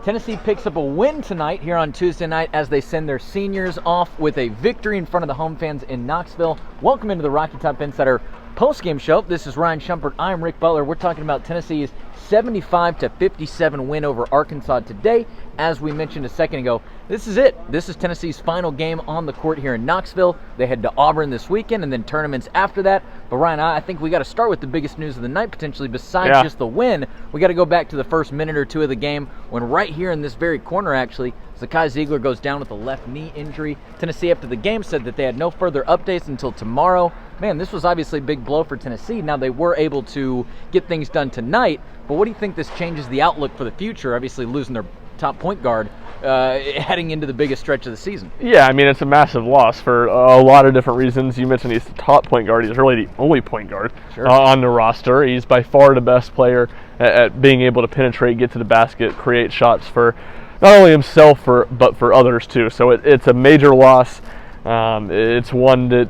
Tennessee picks up a win tonight here on Tuesday night as they send their seniors off with a victory in front of the home fans in Knoxville. Welcome into the Rocky Top Insider post-game show. This is Ryan Shumpert. I'm Rick Butler. We're talking about Tennessee's 75-57 win over Arkansas today. As we mentioned a second ago, this is it. This is Tennessee's final game on the court here in Knoxville. They head to Auburn this weekend and then tournaments after that. But Ryan, I think we got to start with the biggest news of the night potentially besides just the win. We got to go back to the first minute or two of the game when right here in this very corner actually, Zakai Ziegler goes down with a left knee injury. Tennessee after the game said that they had no further updates until tomorrow. Man, this was obviously a big blow for Tennessee. Now they were able to get things done tonight, but what do you think this changes the outlook for the future? Obviously losing their top point guard heading into the biggest stretch of the season. Yeah, I mean, it's a massive loss for a lot of different reasons. You mentioned he's the top point guard. He's really the only point guard on the roster. He's by far the best player at being able to penetrate, get to the basket, create shots for not only himself but for others too. So it's a major loss. It's one that,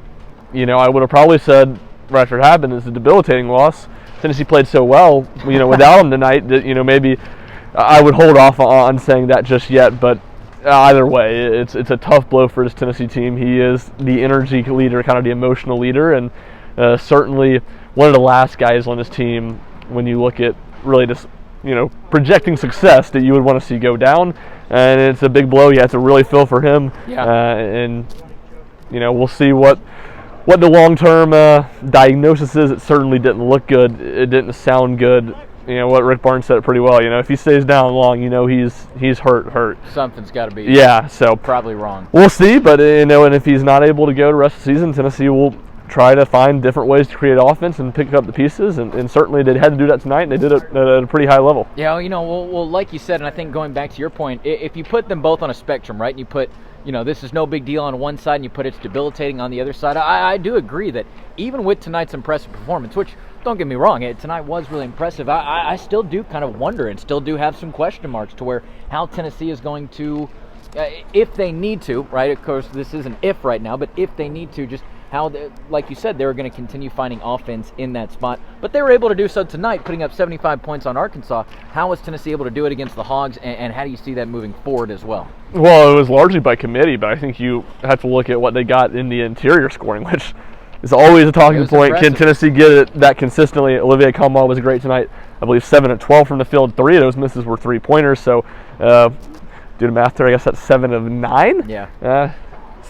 you know, I would have probably said right after it happened is a debilitating loss. Tennessee played so well, you know, without him tonight that, you know, maybe I would hold off on saying that just yet. But either way, it's a tough blow for this Tennessee team. He is the energy leader, kind of the emotional leader, and certainly one of the last guys on this team when you look at really just, you know, projecting success that you would want to see go down. And it's a big blow. You have to really feel for him. And, you know, we'll see what the long-term diagnosis is. It certainly didn't look good. It didn't sound good. You know what, Rick Barnes said it pretty well. You know, if he stays down long, you know he's hurt. Something's got to be. Yeah, so probably wrong. We'll see, but you know, and if he's not able to go the rest of the season, Tennessee will try to find different ways to create offense and pick up the pieces, and certainly they had to do that tonight, and they did it at a pretty high level. Yeah, you know, well, like you said, and I think going back to your point, if you put them both on a spectrum, right, and you put, you know, this is no big deal on one side, and you put it's debilitating on the other side, I do agree that even with tonight's impressive performance, which, don't get me wrong, tonight was really impressive, I still do kind of wonder and still do have some question marks to where how Tennessee is going to, if they need to, right, of course this is an if right now, but if they need to, just how, like you said, they were going to continue finding offense in that spot. But they were able to do so tonight, putting up 75 points on Arkansas. How was Tennessee able to do it against the Hogs, and how do you see that moving forward as well? Well, it was largely by committee, but I think you have to look at what they got in the interior scoring, which is always a talking point. Impressive. Can Tennessee get it that consistently? Olivier Comball was great tonight. I believe 7 of 12 from the field. 3 of those misses were three-pointers, so do the math there. I guess that's 7 of 9? Yeah.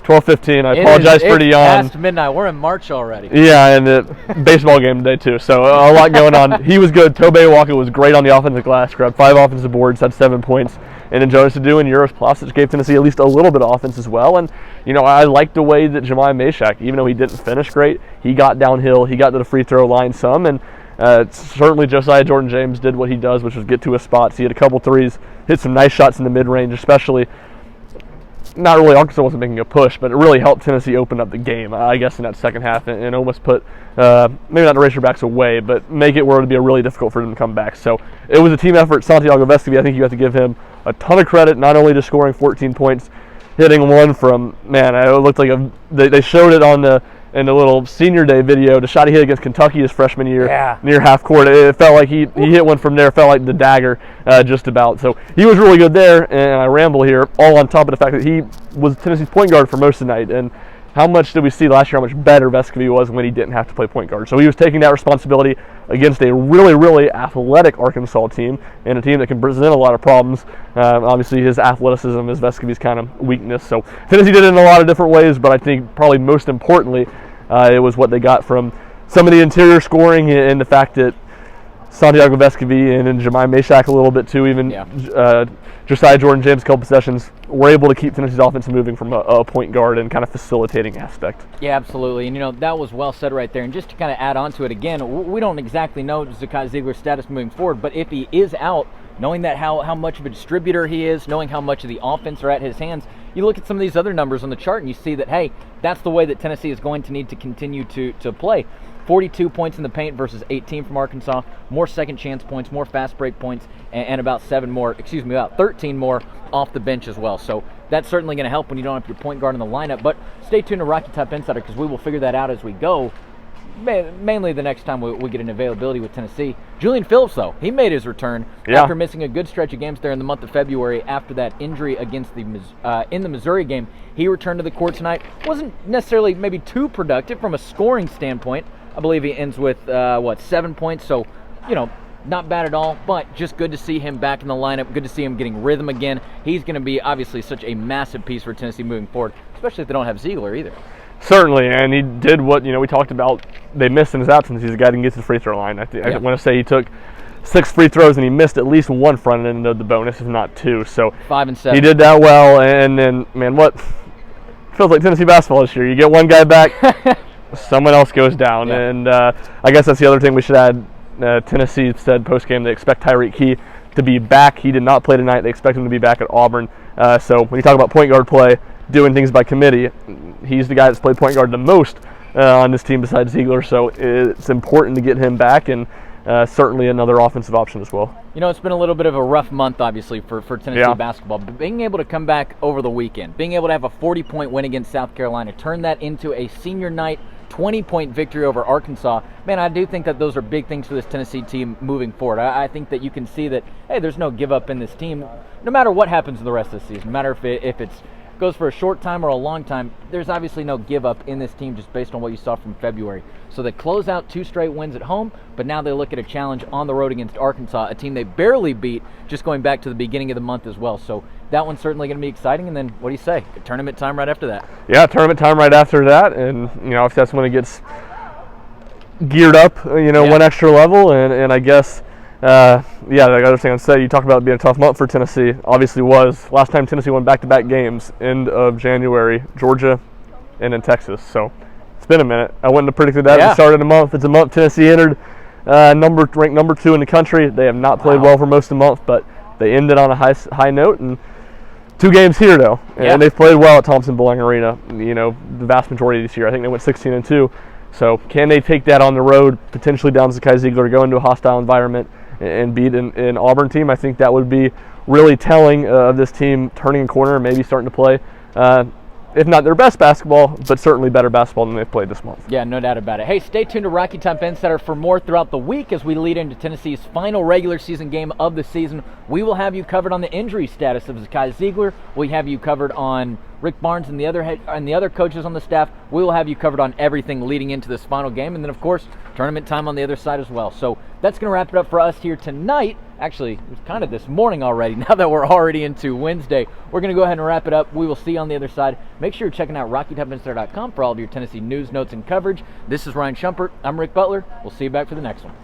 12:15. I apologize for the yawn. It's past midnight. We're in March already. Yeah, and the baseball game today too. So a lot going on. He was good. Tobey Walker was great on the offensive glass. Grabbed 5 offensive boards, had 7 points. And then Jonas Adu and Uros Plasic gave Tennessee at least a little bit of offense as well. And, you know, I liked the way that Jemai Meshack, even though he didn't finish great, he got downhill. He got to the free throw line some. And certainly Josiah Jordan-James did what he does, which was get to his spots. He had a couple threes, hit some nice shots in the mid-range, especially. Not really, Arkansas wasn't making a push, but it really helped Tennessee open up the game, I guess, in that second half, and almost put, maybe not the Razorbacks away, but make it where it would be really difficult for them to come back. So it was a team effort. Santiago Vescovi, I think you have to give him a ton of credit, not only just scoring 14 points, hitting one from, man, it looked like they showed it on in the little senior day video, the shot he hit against Kentucky his freshman year, near half court. It felt like he hit one from there, felt like the dagger just about. So he was really good there, and I ramble here, all on top of the fact that he was Tennessee's point guard for most of the night. And how much did we see last year how much better Vescovi was when he didn't have to play point guard? So he was taking that responsibility against a really, really athletic Arkansas team and a team that can present a lot of problems. Obviously, his athleticism is Vescovi's kind of weakness. So Tennessee did it in a lot of different ways, but I think probably most importantly, it was what they got from some of the interior scoring and the fact that Santiago Vescovi and Jemai Meshack a little bit too, even Josiah Jordan-James a couple possessions, were able to keep Tennessee's offense moving from a point guard and kind of facilitating aspect. Yeah, absolutely. And, you know, that was well said right there. And just to kind of add on to it again, we don't exactly know Zakai Ziegler's status moving forward, but if he is out, knowing that how much of a distributor he is, knowing how much of the offense are at his hands, you look at some of these other numbers on the chart and you see that, hey, that's the way that Tennessee is going to need to continue to play. 42 points in the paint versus 18 from Arkansas, more second chance points, more fast break points, and about 13 more off the bench as well. So that's certainly going to help when you don't have your point guard in the lineup. But stay tuned to Rocky Top Insider because we will figure that out as we go. mainly the next time we get an availability with Tennessee. Julian Phillips, though, he made his return after missing a good stretch of games there in the month of February after that injury against in the Missouri game. He returned to the court tonight. Wasn't necessarily maybe too productive from a scoring standpoint. I believe he ends with, 7 points, so, not bad at all, but just good to see him back in the lineup. Good to see him getting rhythm again. He's going to be obviously such a massive piece for Tennessee moving forward, especially if they don't have Ziegler either. Certainly, and he did what we talked about. They missed in his absence. He's a guy that gets the free throw line. I want to say he took 6 free throws and he missed at least one front end of the bonus, if not 2. So 5 and 7. He did that well, and then what feels like Tennessee basketball this year. You get one guy back, someone else goes down, and I guess that's the other thing we should add. Tennessee said post-game they expect Tyreek Key to be back. He did not play tonight. They expect him to be back at Auburn. So when you talk about point guard play, doing things by committee, he's the guy that's played point guard the most on this team besides Ziegler. So it's important to get him back, and certainly another offensive option as well. It's been a little bit of a rough month, obviously, for Tennessee basketball. But being able to come back over the weekend, being able to have a 40-point win against South Carolina, turn that into a senior night 20-point victory over Arkansas. Man, I do think that those are big things for this Tennessee team moving forward. I think that you can see that, hey, there's no give up in this team, no matter what happens in the rest of the season, no matter if it's goes for a short time or a long time. There's obviously no give up in this team just based on what you saw from February. So they close out 2 straight wins at home, but now they look at a challenge on the road against Arkansas, a team they barely beat just going back to the beginning of the month as well. So that one's certainly going to be exciting. And then what do you say? Tournament time right after that. Yeah, tournament time right after that. And, if that's when it gets geared up, one extra level. And I guess, the other thing I'd say, you talk about it being a tough month for Tennessee. Obviously was. Last time Tennessee won back-to-back games, end of January, Georgia and in Texas. So it's been a minute. I wouldn't have predicted that at the start of the month. It's a month Tennessee entered ranked number 2 in the country. They have not played well for most of the month, but they ended on a high note. And 2 games here, though. And they've played well at Thompson-Boling Arena, the vast majority of this year. I think they went 16-2. So can they take that on the road, potentially down Zakai Ziegler, go into a hostile environment and beat an Auburn team? I think that would be really telling of this team turning a corner and maybe starting to play, if not their best basketball, but certainly better basketball than they've played this month. Yeah, no doubt about it. Hey, stay tuned to Rocky Top Insider for more throughout the week as we lead into Tennessee's final regular season game of the season. We will have you covered on the injury status of Zakai Ziegler. We have you covered on Rick Barnes and the other coaches on the staff. We will have you covered on everything leading into this final game. And then, of course, tournament time on the other side as well. So that's going to wrap it up for us here tonight. Actually, it was kind of this morning already, now that we're already into Wednesday. We're going to go ahead and wrap it up. We will see you on the other side. Make sure you're checking out RockyTopInsider.com for all of your Tennessee news, notes, and coverage. This is Ryan Shumpert. I'm Rick Butler. We'll see you back for the next one.